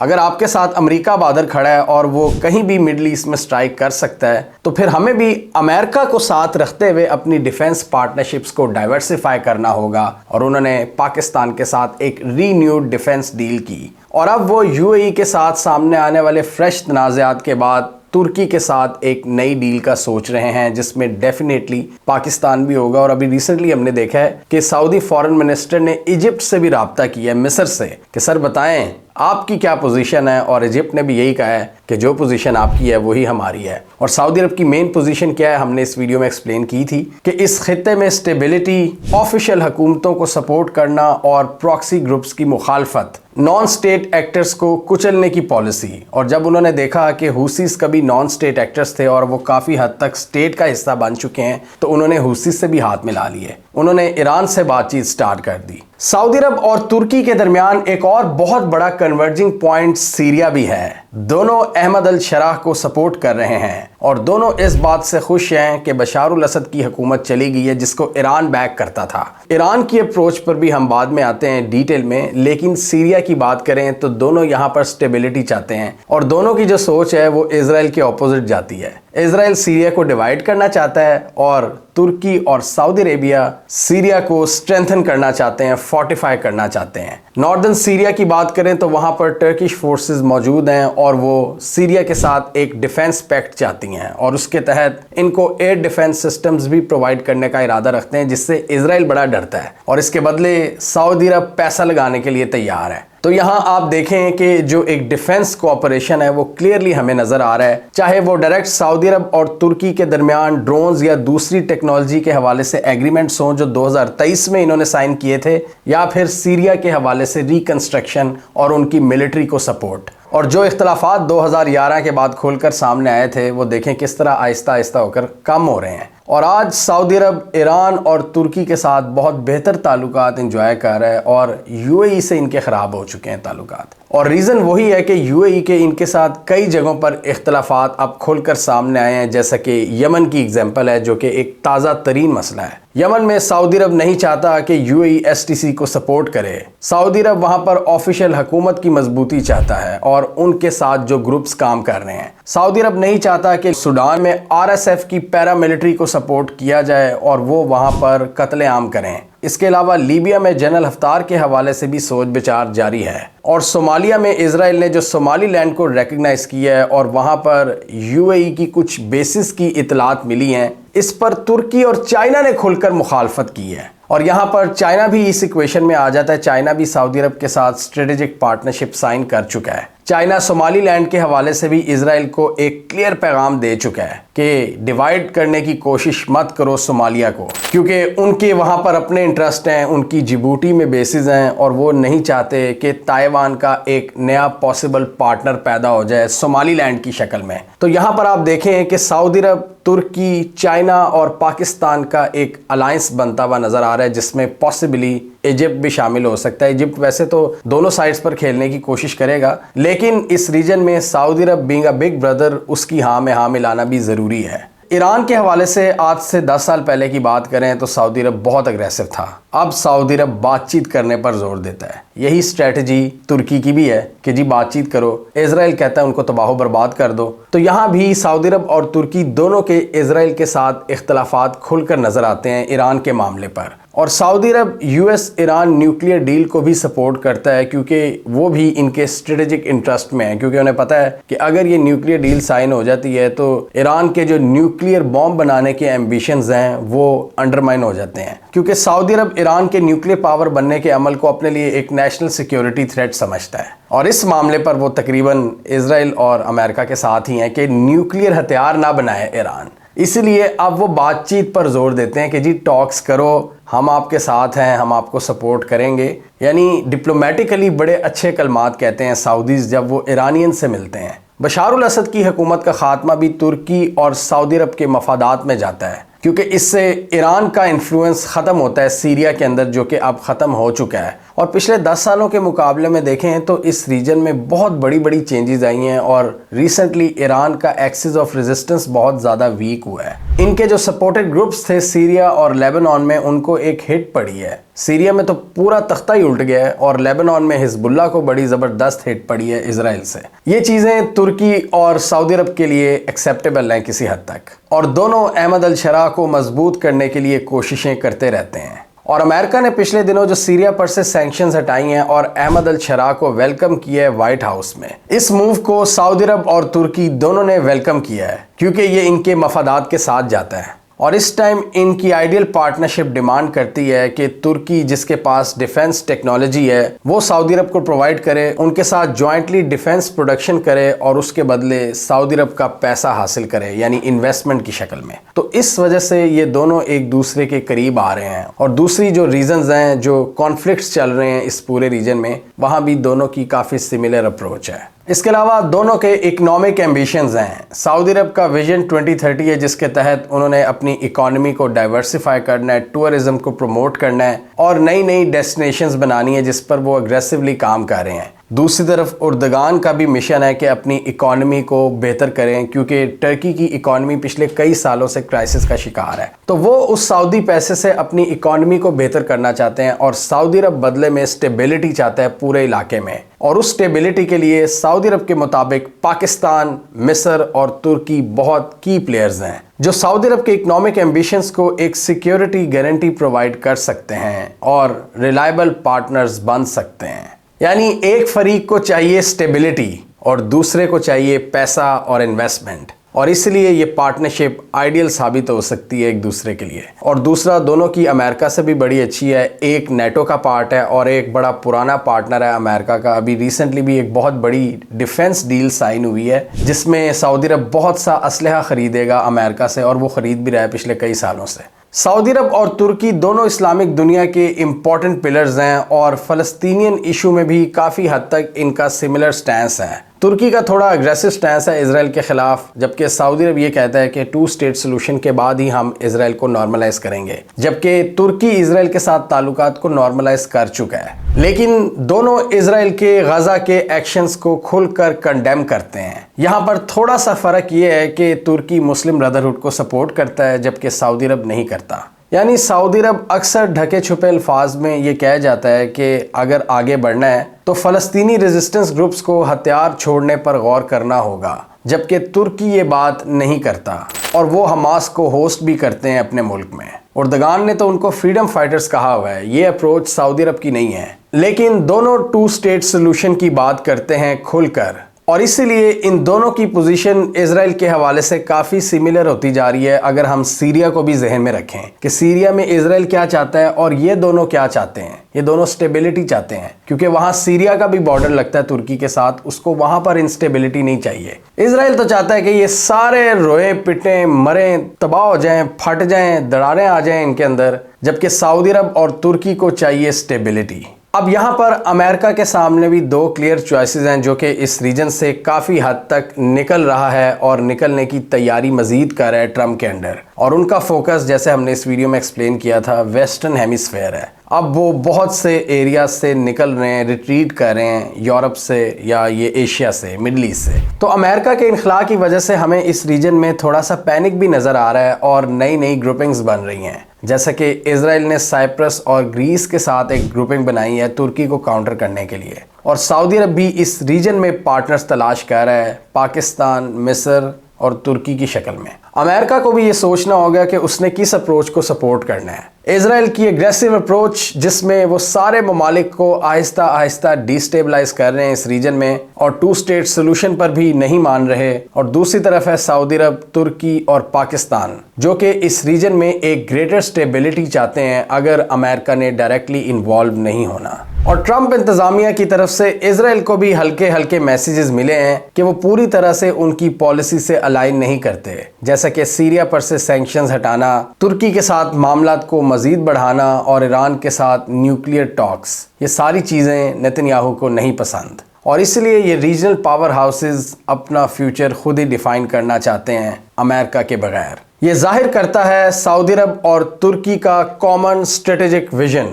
اگر آپ کے ساتھ امریکہ بہادر کھڑا ہے اور وہ کہیں بھی مڈل ایسٹ میں سٹرائک کر سکتا ہے تو پھر ہمیں بھی امریکہ کو ساتھ رکھتے ہوئے اپنی ڈیفنس پارٹنرشپس کو ڈائیورسیفائی کرنا ہوگا. اور انہوں نے پاکستان کے ساتھ ایک ری نیوڈ ڈیفنس ڈیل کی اور اب وہ یو اے ای کے ساتھ سامنے آنے والے فریش تنازعات کے بعد ترکی کے ساتھ ایک نئی ڈیل کا سوچ رہے ہیں جس میں ڈیفینیٹلی پاکستان بھی ہوگا. اور ابھی ریسنٹلی ہم نے دیکھا ہے کہ سعودی فارن منسٹر نے ایجپٹ سے بھی رابطہ کیا ہے, مصر سے, کہ سر بتائیں آپ کی کیا پوزیشن ہے, اور ایجپٹ نے بھی یہی کہا ہے کہ جو پوزیشن آپ کی ہے وہی ہماری ہے. اور سعودی عرب کی مین پوزیشن کیا ہے ہم نے اس ویڈیو میں ایکسپلین کی تھی کہ اس خطے میں اسٹیبلٹی, آفیشیل حکومتوں کو سپورٹ کرنا اور پراکسی گروپس کی مخالفت, نان سٹیٹ ایکٹرز کو کچلنے کی پالیسی. اور جب انہوں نے دیکھا کہ حوثیز کبھی نان سٹیٹ ایکٹرز تھے اور وہ کافی حد تک سٹیٹ کا حصہ بن چکے ہیں تو انہوں نے حوثیز سے بھی ہاتھ ملا لیے, انہوں نے ایران سے بات چیت سٹارٹ کر دی. سعودی عرب اور ترکی کے درمیان ایک اور بہت بڑا کنورجنگ پوائنٹ سیریا بھی ہے. دونوں احمد الشراح کو سپورٹ کر رہے ہیں اور دونوں اس بات سے خوش ہیں کہ بشار الاسد کی حکومت چلی گئی ہے جس کو ایران بیک کرتا تھا. ایران کی اپروچ پر بھی ہم بعد میں آتے ہیں ڈیٹیل میں, لیکن سیریا کی بات کریں تو دونوں یہاں پر سٹیبلٹی چاہتے ہیں اور دونوں کی جو سوچ ہے وہ اسرائیل کے اپوزٹ جاتی ہے. اسرائیل سیریا کو ڈیوائیڈ کرنا چاہتا ہے اور ترکی اور سعودی عربیہ سیریا کو سٹرینتھن کرنا چاہتے ہیں, فورٹیفائی کرنا چاہتے ہیں. ناردرن سیریا کی بات کریں تو وہاں پر ٹرکش فورسز موجود ہیں اور وہ سیریا کے ساتھ ایک ڈیفنس پیکٹ چاہتی ہیں اور اس کے تحت ان کو ایئر ڈیفنس سسٹمز بھی پرووائڈ کرنے کا ارادہ رکھتے ہیں جس سے اسرائیل بڑا ڈرتا ہے اور اس کے بدلے سعودی عرب پیسہ لگانے کے لیے تیار ہے. تو یہاں آپ دیکھیں کہ جو ایک ڈیفنس کوآپریشن ہے وہ کلیئرلی ہمیں نظر آ رہا ہے, چاہے وہ ڈائریکٹ سعودی عرب اور ترکی کے درمیان ڈرونز یا دوسری ٹیکنالوجی کے حوالے سے ایگریمنٹس ہوں جو 2023 میں انہوں نے سائن کیے تھے, یا پھر سیریا کے حوالے سے ریکنسٹرکشن اور ان کی ملٹری کو سپورٹ. اور جو اختلافات 2011 کے بعد کھول کر سامنے آئے تھے وہ دیکھیں کس طرح آہستہ آہستہ ہو کر کم ہو رہے ہیں. اور آج سعودی عرب ایران اور ترکی کے ساتھ بہت بہتر تعلقات انجوائے کر رہا ہے اور یو اے ای سے ان کے خراب ہو چکے ہیں تعلقات. اور ریزن وہی ہے کہ یو اے ای کے ان کے ساتھ کئی جگہوں پر اختلافات اب کھل کر سامنے آئے ہیں, جیسا کہ یمن کی اگزامپل ہے جو کہ ایک تازہ ترین مسئلہ ہے. یمن میں سعودی عرب نہیں چاہتا کہ U A E S T C کو سپورٹ کرے. سعودی عرب وہاں پر آفیشیل حکومت کی مضبوطی چاہتا ہے اور ان کے ساتھ جو گروپس کام کر رہے ہیں. سعودی عرب نہیں چاہتا کہ سوڈان میں آر ایس ایف کی پیرا ملٹری کو سپورٹ کیا جائے اور وہ وہاں پر قتل عام کریں. اس کے علاوہ لیبیا میں جنرل ہفتار کے حوالے سے بھی سوچ بچار جاری ہے. اور صومالیہ میں اسرائیل نے جو صومالی لینڈ کو ریکگنائز کیا ہے اور وہاں پر یو اے ای کی کچھ بیسز کی اطلاعات ملی ہیں, اس پر ترکی اور چائنا نے کھل کر مخالفت کی ہے. اور یہاں پر چائنا بھی اس ایکویشن میں آ جاتا ہے. چائنا بھی سعودی عرب کے ساتھ اسٹریٹجک پارٹنرشپ سائن کر چکا ہے. چائنا صومالی لینڈ کے حوالے سے بھی اسرائیل کو ایک کلیئر پیغام دے چکا ہے کہ ڈیوائیڈ کرنے کی کوشش مت کرو صومالیہ کو, کیونکہ ان کے وہاں پر اپنے انٹرسٹ ہیں, ان کی جبوٹی میں بیسز ہیں اور وہ نہیں چاہتے کہ تائیوان کا ایک نیا پاسبل پارٹنر پیدا ہو جائے صومالی لینڈ کی شکل میں. تو یہاں پر آپ دیکھیں کہ سعودی عرب, ترکی, چائنا اور پاکستان کا ایک الائنس بنتا ہوا نظر آ رہا ہے جس میں پاسبلی ایجپٹ بھی شامل ہو سکتا ہے. ایجپٹ ویسے تو دونوں سائڈز پر کھیلنے کی کوشش کرے گا, لیکن اس ریجن میں سعودی عرب بینگ اے بگ بردر اس کی ہاں میں ہاں ملانا بھی ضروری ہے. ایران کے حوالے سے آج سے 10 سال پہلے کی بات کریں تو سعودی عرب بہت اگریسو تھا. اب سعودی عرب بات چیت کرنے پر زور دیتا ہے. یہی اسٹریٹجی ترکی کی بھی ہے کہ جی بات چیت کرو. اسرائیل کہتا ہے ان کو تباہ و برباد کر دو. تو یہاں بھی سعودی عرب اور ترکی دونوں کے اسرائیل کے ساتھ اختلافات کھل کر نظر آتے ہیں ایران کے معاملے پر. اور سعودی عرب U S Iran nuclear deal کو بھی سپورٹ کرتا ہے کیونکہ وہ بھی ان کے اسٹریٹجک انٹرسٹ میں ہے, کیونکہ انہیں پتہ ہے کہ اگر یہ نیوکلیئر ڈیل سائن ہو جاتی ہے تو ایران کے جو نیوکلیئر بوم بنانے کے ایمبیشنز ہیں وہ انڈرمائن ہو جاتے ہیں, کیونکہ سعودی عرب ایران کے نیوکلیئر پاور بننے کے عمل کو اپنے لیے ایک نیشنل سیکیورٹی تھریٹ سمجھتا ہے. اور اس معاملے پر وہ تقریباً اسرائیل اور امریکہ کے ساتھ ہی ہیں کہ نیوکلیئر ہتھیار نہ بنائے ایران. اسی لیے اب وہ بات چیت پر زور دیتے ہیں کہ جی ٹاکس کرو, ہم آپ کے ساتھ ہیں, ہم آپ کو سپورٹ کریں گے. یعنی ڈپلومیٹیکلی بڑے اچھے کلمات کہتے ہیں سعودیز جب وہ ایرانین سے ملتے ہیں. بشار الاسد کی حکومت کا خاتمہ بھی ترکی اور سعودی عرب کے مفادات میں جاتا ہے کیونکہ اس سے ایران کا انفلوئنس ختم ہوتا ہے سیریا کے اندر جو کہ اب ختم ہو چکا ہے. اور پچھلے 10 سالوں کے مقابلے میں دیکھیں تو اس ریجن میں بہت بڑی بڑی چینجز آئی ہیں اور ریسنٹلی ایران کا ایکسس آف ریزسٹنس بہت زیادہ ویک ہوا ہے۔ ان کے جو سپورٹڈ گروپس تھے سیریا اور لیبنان میں، ان کو ایک ہٹ پڑی ہے۔ سیریا میں تو پورا تختہ ہی الٹ گیا ہے اور لیبنان میں حزب اللہ کو بڑی زبردست ہٹ پڑی ہے اسرائیل سے۔ یہ چیزیں ترکی اور سعودی عرب کے لیے ایکسیپٹیبل ہیں کسی حد تک، اور دونوں احمد الشرع کو مضبوط کرنے کے لیے کوششیں کرتے رہتے ہیں۔ اور امریکہ نے پچھلے دنوں جو سیریا پر سے سینکشنز ہٹائی ہیں اور احمد الشرع کو ویلکم کیا ہے وائٹ ہاؤس میں، اس موو کو سعودی عرب اور ترکی دونوں نے ویلکم کیا ہے کیونکہ یہ ان کے مفادات کے ساتھ جاتا ہے۔ اور اس ٹائم ان کی آئیڈیل پارٹنرشپ ڈیمانڈ کرتی ہے کہ ترکی جس کے پاس ڈیفنس ٹیکنالوجی ہے وہ سعودی عرب کو پرووائڈ کرے، ان کے ساتھ جوائنٹلی ڈیفنس پروڈکشن کرے اور اس کے بدلے سعودی عرب کا پیسہ حاصل کرے، یعنی انویسٹمنٹ کی شکل میں۔ تو اس وجہ سے یہ دونوں ایک دوسرے کے قریب آ رہے ہیں۔ اور دوسری جو ریزنز ہیں، جو کانفلکٹس چل رہے ہیں اس پورے ریجن میں، وہاں بھی دونوں کی کافی سملر اپروچ ہے۔ اس کے علاوہ دونوں کے اکنامک ایمبیشنز ہیں۔ سعودی عرب کا ویژن 2030 ہے جس کے تحت انہوں نے اپنی اکانومی کو ڈائیورسیفائی کرنا ہے، ٹورزم کو پروموٹ کرنا ہے اور نئی نئی ڈیسٹینیشنز بنانی ہے جس پر وہ اگریسولی کام کر رہے ہیں۔ دوسری طرف اردگان کا بھی مشن ہے کہ اپنی اکانومی کو بہتر کریں کیونکہ ٹرکی کی اکانومی پچھلے کئی سالوں سے کرائسس کا شکار ہے، تو وہ اس سعودی پیسے سے اپنی اکانومی کو بہتر کرنا چاہتے ہیں اور سعودی عرب بدلے میں اسٹیبلٹی چاہتا ہے پورے علاقے میں۔ اور اس اسٹیبلٹی کے لیے سعودی عرب کے مطابق پاکستان، مصر اور ترکی بہت کی پلیئرز ہیں جو سعودی عرب کے اکنامک ایمبیشنز کو ایک سیکیورٹی گارنٹی پرووائڈ کر سکتے ہیں اور ریلائبل پارٹنرز بن سکتے ہیں۔ یعنی ایک فریق کو چاہیے سٹیبلٹی اور دوسرے کو چاہیے پیسہ اور انویسٹمنٹ، اور اس لیے یہ پارٹنرشپ آئیڈیل ثابت ہو سکتی ہے ایک دوسرے کے لیے۔ اور دوسرا، دونوں کی امریکہ سے بھی بڑی اچھی ہے، ایک نیٹو کا پارٹ ہے اور ایک بڑا پرانا پارٹنر ہے امریکہ کا۔ ابھی ریسنٹلی بھی ایک بہت بڑی ڈیفنس ڈیل سائن ہوئی ہے جس میں سعودی عرب بہت سا اسلحہ خریدے گا امریکہ سے، اور وہ خرید بھی رہا ہے پچھلے کئی سالوں سے۔ سعودی عرب اور ترکی دونوں اسلامک دنیا کے امپورٹنٹ پلرز ہیں اور فلسطینین ایشو میں بھی کافی حد تک ان کا سملر سٹینس ہے۔ ترکی کا تھوڑا اگریسو سٹینس ہے اسرائیل کے خلاف، جبکہ سعودی عرب یہ کہتا ہے کہ 2 اسٹیٹ سولوشن کے بعد ہی ہم اسرائیل کو نارملائز کریں گے، جبکہ ترکی اسرائیل کے ساتھ تعلقات کو نارملائز کر چکا ہے۔ لیکن دونوں اسرائیل کے غزہ کے ایکشنز کو کھل کر کنڈیم کرتے ہیں۔ یہاں پر تھوڑا سا فرق یہ ہے کہ ترکی مسلم بردرہڈ کو سپورٹ کرتا ہے جبکہ سعودی عرب نہیں کرتا۔ یعنی سعودی عرب اکثر ڈھکے چھپے الفاظ میں یہ کہہ جاتا ہے کہ اگر آگے بڑھنا ہے تو فلسطینی ریزسٹنس گروپس کو ہتھیار چھوڑنے پر غور کرنا ہوگا، جبکہ ترکی یہ بات نہیں کرتا اور وہ حماس کو ہوسٹ بھی کرتے ہیں اپنے ملک میں۔ اردگان نے تو ان کو فریڈم فائٹرز کہا ہوا ہے۔ یہ اپروچ سعودی عرب کی نہیں ہے، لیکن دونوں 2 اسٹیٹ سولوشن کی بات کرتے ہیں کھل کر، اور اسی لیے ان دونوں کی پوزیشن اسرائیل کے حوالے سے کافی سملر ہوتی جا رہی ہے۔ اگر ہم سیریا کو بھی ذہن میں رکھیں کہ سیریا میں اسرائیل کیا چاہتا ہے اور یہ دونوں کیا چاہتے ہیں، یہ دونوں سٹیبلٹی چاہتے ہیں کیونکہ وہاں سیریا کا بھی بارڈر لگتا ہے ترکی کے ساتھ، اس کو وہاں پر انسٹیبلٹی نہیں چاہیے۔ اسرائیل تو چاہتا ہے کہ یہ سارے روئیں پٹیں مریں، تباہ ہو جائیں، پھٹ جائیں، دراڑیں آ جائیں ان کے اندر، جبکہ سعودی عرب اور ترکی کو چاہیے سٹیبلٹی۔ اب یہاں پر امریکہ کے سامنے بھی 2 کلیئر چوائسز ہیں جو کہ اس ریجن سے کافی حد تک نکل رہا ہے اور نکلنے کی تیاری مزید کر رہا ہے ٹرمپ کے انڈر، اور ان کا فوکس جیسے ہم نے اس ویڈیو میں ایکسپلین کیا تھا ویسٹرن ہیمیسفیئر ہے۔ اب وہ بہت سے ایریاز سے نکل رہے ہیں، ریٹریٹ کر رہے ہیں یورپ سے یا یہ ایشیا سے، مڈل ایسٹ سے۔ تو امریکہ کے انخلاء کی وجہ سے ہمیں اس ریجن میں تھوڑا سا پینک بھی نظر آ رہا ہے اور نئی نئی گروپنگز بن رہی ہیں، جیسا کہ اسرائیل نے سائپرس اور گریس کے ساتھ ایک گروپنگ بنائی ہے ترکی کو کاؤنٹر کرنے کے لیے، اور سعودی عرب بھی اس ریجن میں پارٹنرز تلاش کر رہا ہے پاکستان، مصر اور ترکی کی شکل میں۔ امریکہ کو بھی یہ سوچنا ہوگا کہ اس نے کس اپروچ کو سپورٹ کرنا ہے۔ اسرائیل کی اگریسو اپروچ جس میں وہ سارے ممالک کو آہستہ آہستہ ڈی سٹیبلائز کر رہے ہیں اس ریجن میں اور 2 اسٹیٹ سولوشن پر بھی نہیں مان رہے، اور دوسری طرف ہے سعودی عرب، ترکی اور پاکستان جو کہ اس ریجن میں ایک گریٹر سٹیبلٹی چاہتے ہیں اگر امریکہ نے ڈائریکٹلی انوالو نہیں ہونا۔ اور ٹرمپ انتظامیہ کی طرف سے اسرائیل کو بھی ہلکے ہلکے میسیجز ملے ہیں کہ وہ پوری طرح سے ان کی پالیسی سے الائن نہیں کرتے، جیسا کہ سیریا پر سے سینکشنز ہٹانا، ترکی کے ساتھ معاملات کو مزید بڑھانا اور ایران کے ساتھ نیوکلیئر ٹاکس۔ یہ ساری چیزیں نتنیاہو کو نہیں پسند، اور اس لیے یہ ریجنل پاور ہاؤسز اپنا فیوچر خود ہی ڈیفائن کرنا چاہتے ہیں امریکہ کے بغیر۔ یہ ظاہر کرتا ہے سعودی عرب اور ترکی کا کامن اسٹریٹجک ویژن